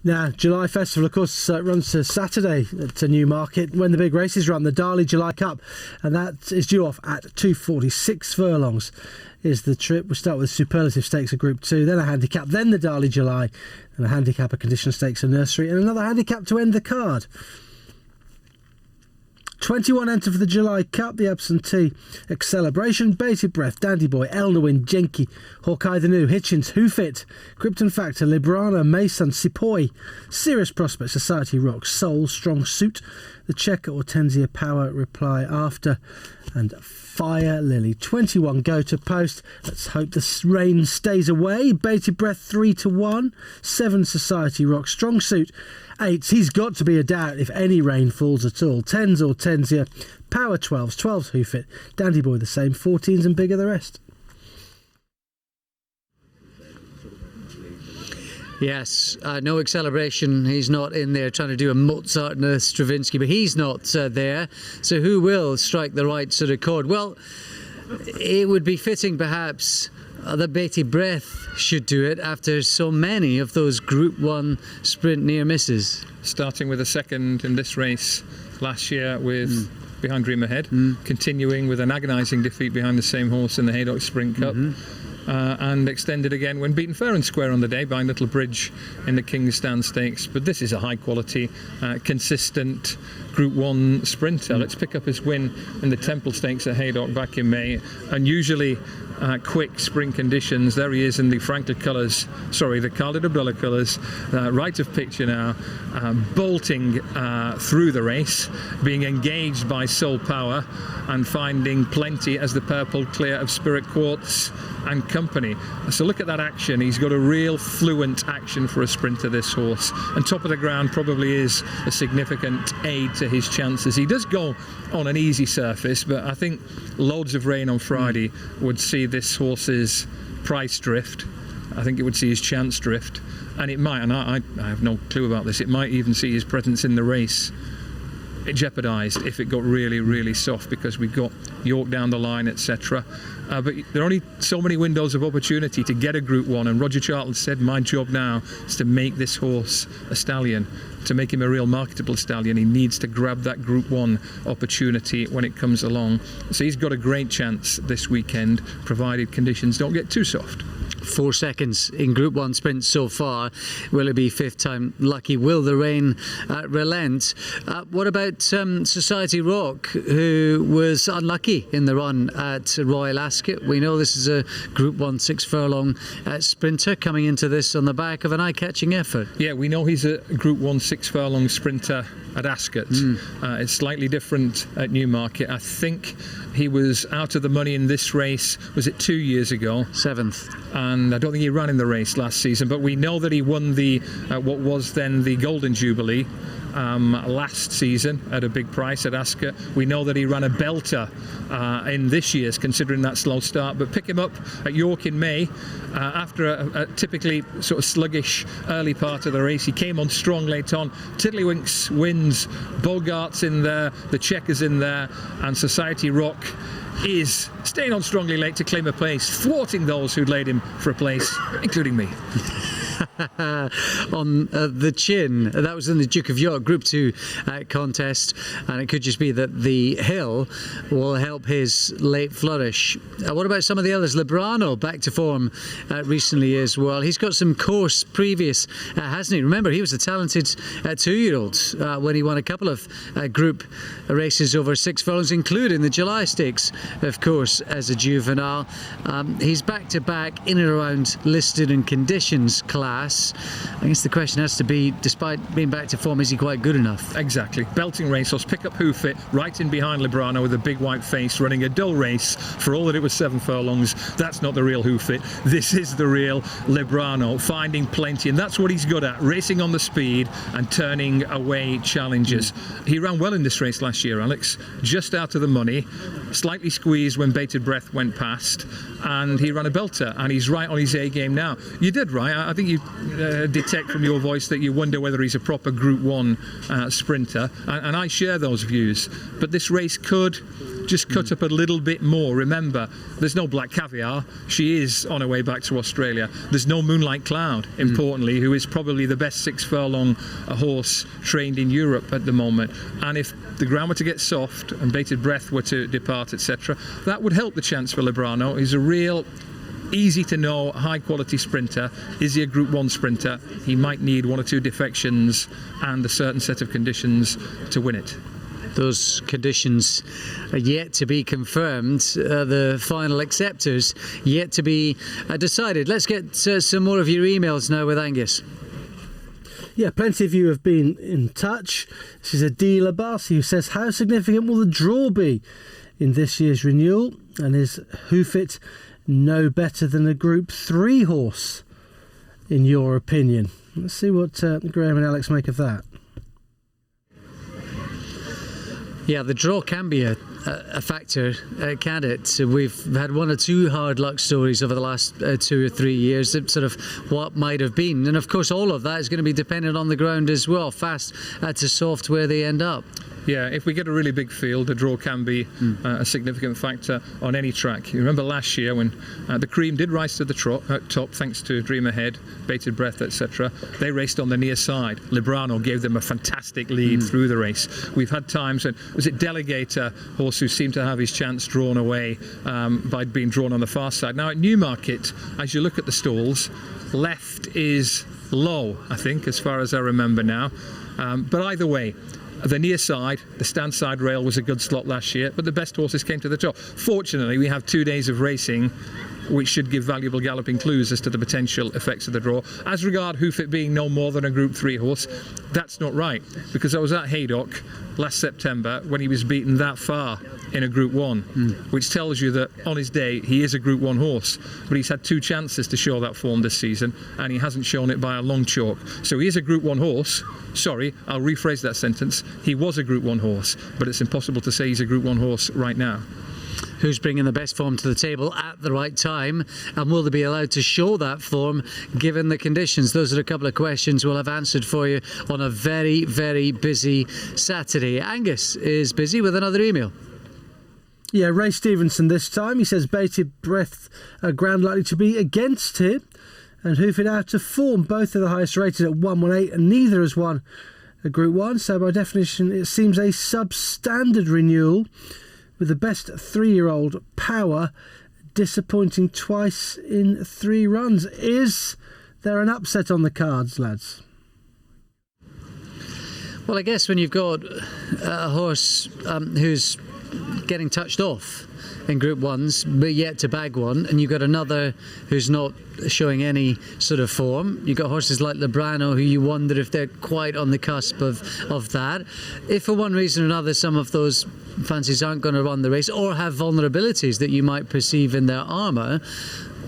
Now, July Festival, of course, runs to Saturday to Newmarket when the big races run, the Darley July Cup, and that is due off at 246 furlongs is the trip. We'll start with Superlative Stakes of Group 2, then a handicap, then the Darley July, and a handicap, a Condition Stakes, a Nursery, and another handicap to end the card. 21 enter for the July Cup, the Absentee, Acceleration, Bated Breath, Dandy Boy, Elnowin, Jenky, Hawkeye the New, Hitchens, Who Fit, Krypton Factor, Librana, Mason, Sepoy, Serious Prospect, Society Rock, Soul, Strong Suit, The Checker, Hortensia Power, Reply After, and Fire Lily. 21 go to post. Let's hope the rain stays away. Bated Breath 3-1. 7 Society Rock. Strong Suit 8. He's got to be a doubt if any rain falls at all. 10s Hortensia. Power 12s. 12s Who Fit. Dandy Boy the same. 14s and bigger the rest. Yes, no Acceleration. He's not in there trying to do a Mozart and a Stravinsky, but he's not there. So who will strike the right sort of chord? Well, it would be fitting perhaps that Bated Breath should do it after so many of those Group 1 sprint near misses. Starting with a second in this race last year with Behind Dream Ahead, continuing with an agonising defeat behind the same horse in the Haydock Sprint Cup. And extended again when beaten fair and square on the day by Little Bridge in the King's Stand Stakes. But this is a high quality, consistent Group 1 sprinter. Let's pick up his win in the Temple Stakes at Haydock back in May. Unusually quick spring conditions. There he is in the Franklin colours, the Khalid Abdullah colours, right of picture now, bolting through the race, being engaged by Soul Power and finding plenty as the purple clear of Spirit Quartz and company. So look at that action. He's got a real fluent action for a sprinter, this horse, and top of the ground probably is a significant aid to his chances. He does go on an easy surface, but I think loads of rain on Friday would see this horse's price drift. I think it would see his chance drift, and it might, and I have no clue about this, it might even see his presence in the race jeopardised if it got really, really soft, because we've got York down the line, etc. But there are only so many windows of opportunity to get a Group 1, and Roger Charlton said, my job now is to make this horse a stallion, to make him a real marketable stallion. He needs to grab that Group 1 opportunity when it comes along. So he's got a great chance this weekend, provided conditions don't get too soft. 4 seconds in Group 1 sprints so far. Will it be fifth time lucky? Will the rain relent? What about Society Rock, who was unlucky in the run at Royal Ascot? We know this is a Group 1 6 furlong sprinter coming into this on the back of an eye-catching effort. Yeah, we know he's a Group 1 6 furlong sprinter at Ascot. It's slightly different at Newmarket. I think he was out of the money in this race, was it 2 years ago? 7th. And I don't think he ran in the race last season, but we know that he won the what was then the Golden Jubilee last season at a big price at Ascot. We know that he ran a belter in this year's, considering that slow start, but pick him up at York in May after a typically sort of sluggish early part of the race. He came on strong late on. Tiddlywinks wins, Bogart's in there, the Checkers in there, and Society Rock is staying on strongly late to claim a place, thwarting those who'd laid him for a place, including me. On the chin. That was in the Duke of York Group 2 contest, and it could just be that the hill will help his late flourish. What about some of the others? Librano back to form recently as well. He's got some course previous, hasn't he? Remember, he was a talented 2-year-old when he won a couple of group races over 6 furlongs, including the July Stakes, of course, as a juvenile. He's back to back in and around listed and conditions class. I guess the question has to be, despite being back to form, is he quite good enough? Exactly. Belting racehorse, pick up Who Fit, right in behind Librano with a big white face, running a dull race for all that it was 7 furlongs. That's not the real Who Fit. This is the real Librano, finding plenty, and that's what he's good at, racing on the speed and turning away challenges. He ran well in this race last year, Alex, just out of the money, slightly squeezed when Bated Breath went past, and he ran a belter, and he's right on his A game now. You did right. I think you detect from your voice that you wonder whether he's a proper Group 1 sprinter, and I share those views. But this race could just cut up a little bit more. Remember, there's no Black Caviar. She is on her way back to Australia. There's no Moonlight Cloud, importantly, who is probably the best 6 furlong horse trained in Europe at the moment. And if the ground were to get soft and Bated Breath were to depart, etc., that would help the chance for Librano. He's a real easy to know, high quality sprinter. Is he a Group 1 sprinter? He might need 1 or 2 defections and a certain set of conditions to win it. Those conditions are yet to be confirmed. The final acceptors yet to be decided. Let's get some more of your emails now with Angus. Yeah, plenty of you have been in touch. This is Adila Barsi who says, how significant will the draw be in this year's renewal? And is Hoofit no better than a Group 3 horse, in your opinion? Let's see what Graham and Alex make of that. Yeah, the draw can be a factor, can it? So we've had 1 or 2 hard luck stories over the last 2 or 3 years, sort of what might have been. And of course, all of that is going to be dependent on the ground as well, fast to soft, where they end up. Yeah, if we get a really big field, the draw can be a significant factor on any track. You remember last year when the cream did rise to the top thanks to Dream Ahead, Bated Breath, etc. They raced on the near side. Librano gave them a fantastic lead through the race. We've had times when, was it Delegator, horse who seemed to have his chance drawn away by being drawn on the far side. Now at Newmarket, as you look at the stalls, left is low, I think, as far as I remember now. But either way, the near side, the stand side rail was a good slot last year, but the best horses came to the top. Fortunately, we have 2 days of racing, which should give valuable galloping clues as to the potential effects of the draw. As regard Hoofit being no more than a Group 3 horse, that's not right, because I was at Haydock last September when he was beaten that far in a Group 1, which tells you that on his day he is a Group 1 horse, but he's had 2 chances to show that form this season and he hasn't shown it by a long chalk. So he is a Group 1 horse. Sorry, I'll rephrase that sentence. He was a Group 1 horse, but it's impossible to say he's a Group 1 horse right now. Who's bringing the best form to the table at the right time, and will they be allowed to show that form given the conditions? Those are a couple of questions we'll have answered for you on a very, very busy Saturday. Angus is busy with another email. Yeah, Ray Stevenson this time. He says Bated Breath are ground likely to be against him, and Hoofit out of form. Both are the highest rated at 118, and neither has won a Group 1. So by definition, it seems a substandard renewal, with the best 3-year-old Power disappointing twice in 3 runs. Is there an upset on the cards, lads? Well, I guess when you've got a horse who's getting touched off in Group 1s, but yet to bag one, and you've got another who's not showing any sort of form. You've got horses like Librano who you wonder if they're quite on the cusp of that. If for one reason or another some of those fancies aren't going to run the race or have vulnerabilities that you might perceive in their armour,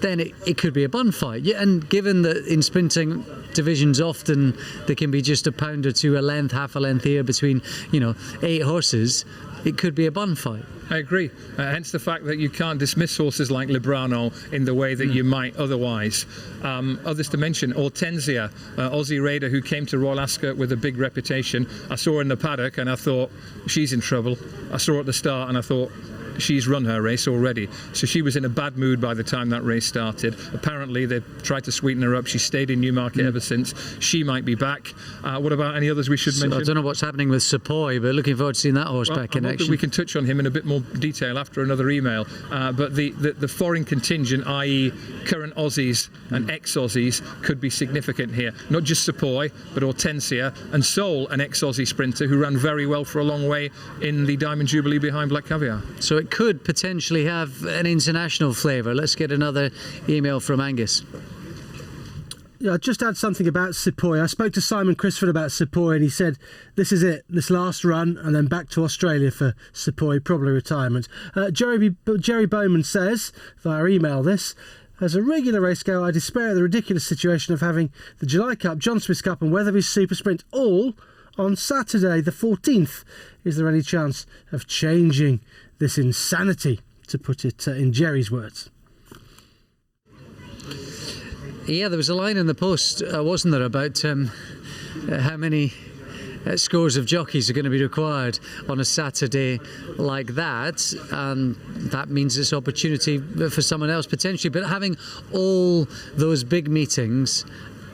then it could be a bun fight. Yeah, and given that in sprinting divisions often there can be just a pound or two, a length, half a length here between 8 horses, it could be a bun fight. I agree. Hence the fact that you can't dismiss horses like Librano in the way that you might otherwise. Others to mention, Hortensia, Aussie Raider who came to Royal Ascot with a big reputation. I saw her in the paddock and I thought, she's in trouble. I saw her at the start and I thought, she's run her race already. So she was in a bad mood by the time that race started. Apparently they tried to sweeten her up. She stayed in Newmarket ever since. She might be back. What about any others we should mention? I don't know what's happening with Sepoy, but looking forward to seeing that horse back in action. We can touch on him in a bit more detail after another email. But the foreign contingent, i.e. current Aussies and ex-Aussies, could be significant here. Not just Sepoy, but Hortensia and Soul, an ex-Aussie sprinter who ran very well for a long way in the Diamond Jubilee behind Black Caviar. So it could potentially have an international flavour. Let's get another email from Angus. Yeah, I just add something about Sepoy. I spoke to Simon Crisford about Sepoy and he said this is it, this last run and then back to Australia for Sepoy, probably retirement. Jerry Bowman says via email this: as a regular race goer, I despair at the ridiculous situation of having the July Cup, John Smith's Cup and Weatherby's Super Sprint all on Saturday the 14th. Is there any chance of changing this insanity, to put it in Jerry's words? Yeah, there was a line in the Post, wasn't there, about how many scores of jockeys are going to be required on a Saturday like that, and that means it's opportunity for someone else potentially. But having all those big meetings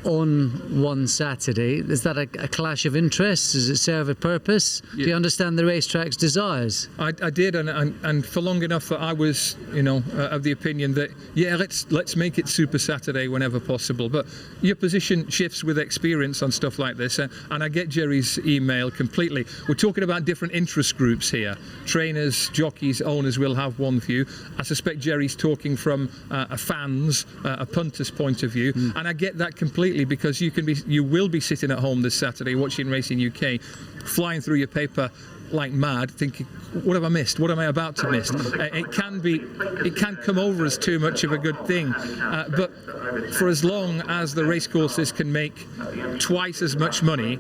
on one Saturday, is that a clash of interests? Does it serve a purpose? Yeah. Do you understand the racetrack's desires? I did, and for long enough that I was, of the opinion that let's make it Super Saturday whenever possible. But your position shifts with experience on stuff like this, and I get Jerry's email completely. We're talking about different interest groups here. Trainers, jockeys, owners will have one view. I suspect Jerry's talking from a fan's, a punter's point of view, and I get that completely. Because you will be sitting at home this Saturday watching Racing UK, flying through your paper like mad, thinking, what have I missed? What am I about to miss? It can come over as too much of a good thing. But for as long as the racecourses can make twice as much money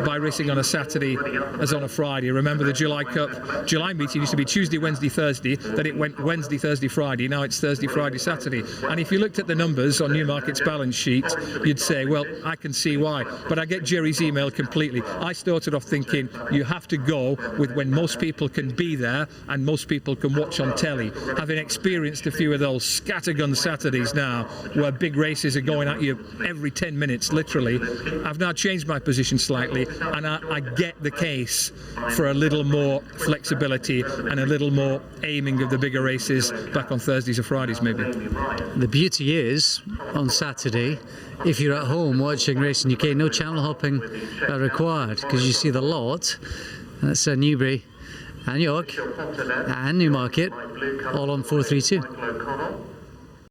by racing on a Saturday as on a Friday. Remember the July Cup, July meeting used to be Tuesday, Wednesday, Thursday, then it went Wednesday, Thursday, Friday, now it's Thursday, Friday, Saturday. And if you looked at the numbers on Newmarket's balance sheet, you'd say, well, I can see why. But I get Jerry's email completely. I started off thinking, you have to go with when most people can be there and most people can watch on telly. Having experienced a few of those scattergun Saturdays now, where big races are going at you every 10 minutes, literally, I've now changed my position slightly, and I get the case for a little more flexibility and a little more aiming of the bigger races back on Thursdays or Fridays, maybe. The beauty is, on Saturday, if you're at home watching Racing UK, no channel hopping required, because you see the lot. That's Newbury and York and Newmarket, all on 432.